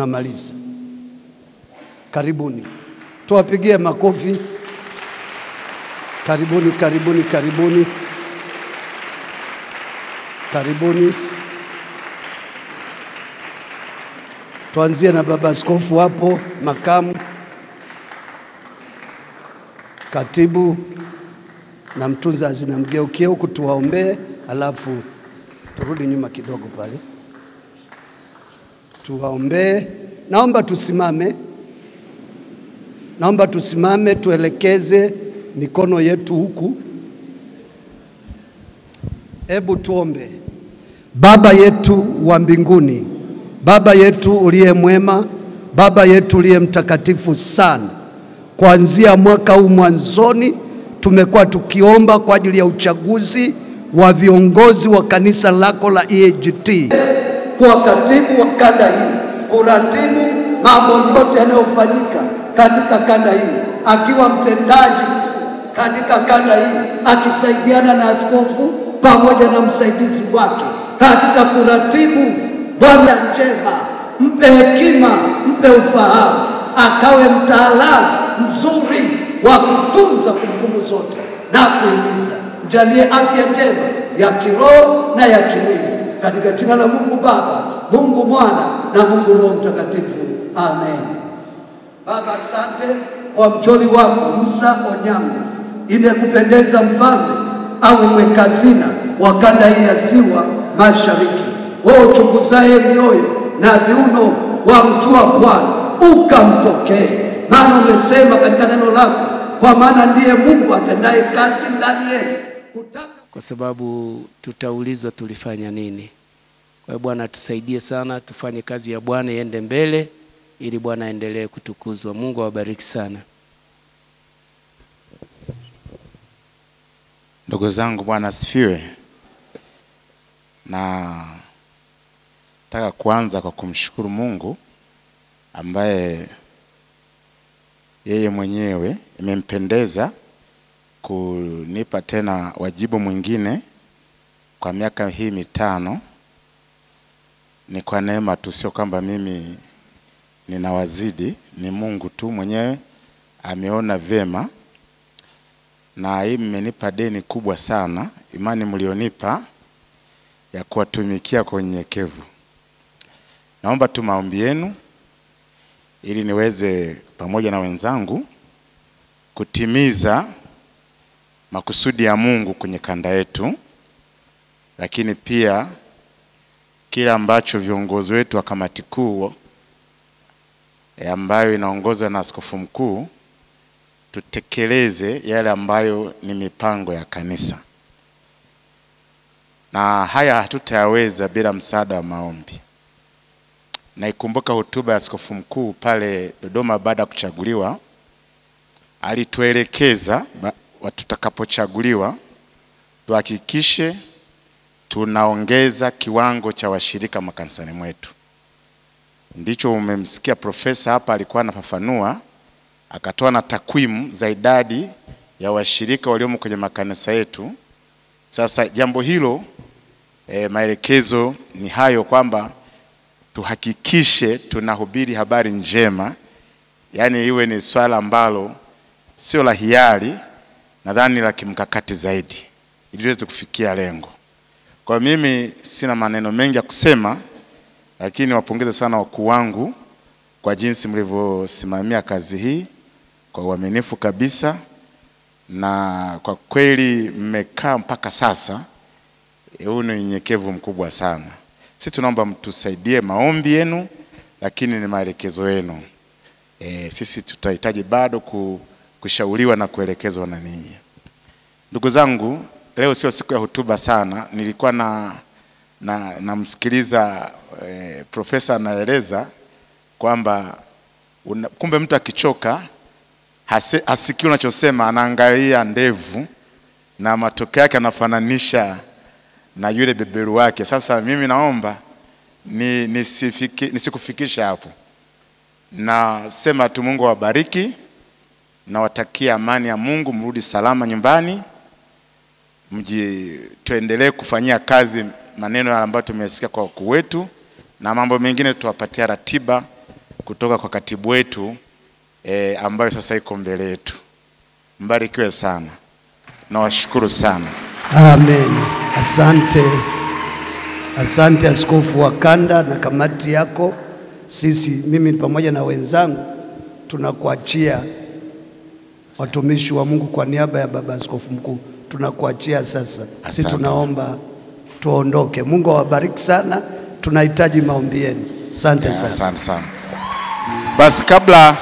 tunamaliza. Karibuni. Tuwapigie makofi. Karibuni, karibuni, karibuni. Karibuni. Tuanzie na baba askofu hapo, makamu, katibu na mtunza hazina. Mgeukie huku tuwaombee, alafu turudi nyuma kidogo pale. Tuwaombee. Naomba tusimame. Naomba tusimame, tuelekeze mikono yetu huku. Hebu tuombe. Baba yetu wa mbinguni, Baba yetu uliye mwema, Baba yetu uliye mtakatifu sana, kuanzia mwaka huu mwanzoni tumekuwa tukiomba kwa ajili ya uchaguzi wa viongozi wa kanisa lako la EAGT, kwa katibu wa kanda hii kuratibu mambo yote yanayofanyika katika kanda hii, akiwa mtendaji katika kanda hii, akisaidiana na askofu pamoja na msaidizi wake katika kuratibu. Bwana njema, mpe hekima, mpe ufahamu, akawe mtaalamu mzuri wa kutunza kumbukumbu zote na kuhimiza. Mjalie afya njema ya kiroho na ya kimwili, katika jina la Mungu Baba, Mungu Mwana na Mungu Roho Mtakatifu. Amen. Baba, asante kwa mjoli wako Musa Onyango. Imekupendeza mfalme au mwekazina wa kanda hii ya Ziwa Mashariki, wewe uchunguzaye mioyo na viuno wa mtu wa Bwana, ukampokee. Maana umesema katika neno lako, kwa maana ndiye Mungu atendaye kazi ndani yenu. Kwa sababu tutaulizwa tulifanya nini. Kwa hiyo Bwana tusaidie sana, tufanye kazi ya Bwana iende mbele, ili Bwana aendelee kutukuzwa. Mungu awabariki sana. Ndugu zangu, Bwana asifiwe. Na nataka kuanza kwa kumshukuru Mungu ambaye yeye mwenyewe imempendeza kunipa tena wajibu mwingine kwa miaka hii 5. Ni kwa neema tu, sio kwamba mimi ninawazidi, ni Mungu tu mwenyewe ameona vyema. Na hii mmenipa deni kubwa sana, imani mlionipa ya kuwatumikia kwa unyenyekevu. Naomba tu maombi yenu ili niweze pamoja na wenzangu kutimiza makusudi ya Mungu kwenye kanda yetu, lakini pia kile ambacho viongozi wetu wa kamati kuu ambayo inaongozwa na askofu mkuu, tutekeleze yale ambayo ni mipango ya kanisa. Na haya hatutayaweza bila msaada wa maombi. Naikumbuka hotuba ya askofu mkuu pale Dodoma baada ya kuchaguliwa. Alituelekeza tutakapochaguliwa tuhakikishe tunaongeza kiwango cha washirika makanisani mwetu. Ndicho umemsikia profesa hapa alikuwa anafafanua, akatoa na takwimu za idadi ya washirika waliomo kwenye makanisa yetu. Sasa jambo hilo maelekezo ni hayo, kwamba tuhakikishe tunahubiri habari njema, yani iwe ni swala ambalo sio la hiari, nadhani la kimkakati zaidi, ili tuweze kufikia lengo. Kwa mimi sina maneno mengi ya kusema, lakini wapongeze sana wakuu wangu kwa jinsi mlivyosimamia kazi hii kwa uaminifu kabisa, na kwa kweli mmekaa mpaka sasa. Huu ni unyenyekevu mkubwa sana. Sisi tunaomba mtusaidie maombi yenu, lakini ni maelekezo yenu. Sisi tutahitaji bado kushauriwa na kuelekezwa na ninyi. Ndugu zangu, leo sio siku ya hotuba sana. Nilikuwa namsikiliza profesa anaeleza kwamba kumbe mtu akichoka hasikii unachosema, anaangalia ndevu na matokeo yake anafananisha na yule beberu wake. Sasa mimi naomba nisikufikisha hapo. Nasema tu Mungu awabariki, na watakia amani ya Mungu, mrudi salama nyumbani, tuendelee kufanyia kazi maneno ambayo tumesikia kwa wakuu wetu, na mambo mengine tuwapatia ratiba kutoka kwa katibu wetu ambayo sasa iko mbele yetu. Mbarikiwe sana. Nawashukuru sana. Amen. Asante. Asante Askofu wa Kanda na kamati yako. Mimi pamoja na wenzangu tunakuachia, watumishi wa Mungu, kwa niaba ya Baba Askofu Mkuu tunakuachia sasa. Sisi tunaomba tuondoke. Mungu awabariki sana. Tunahitaji maombi yenu. Asante sana. Asante sana. Basi kabla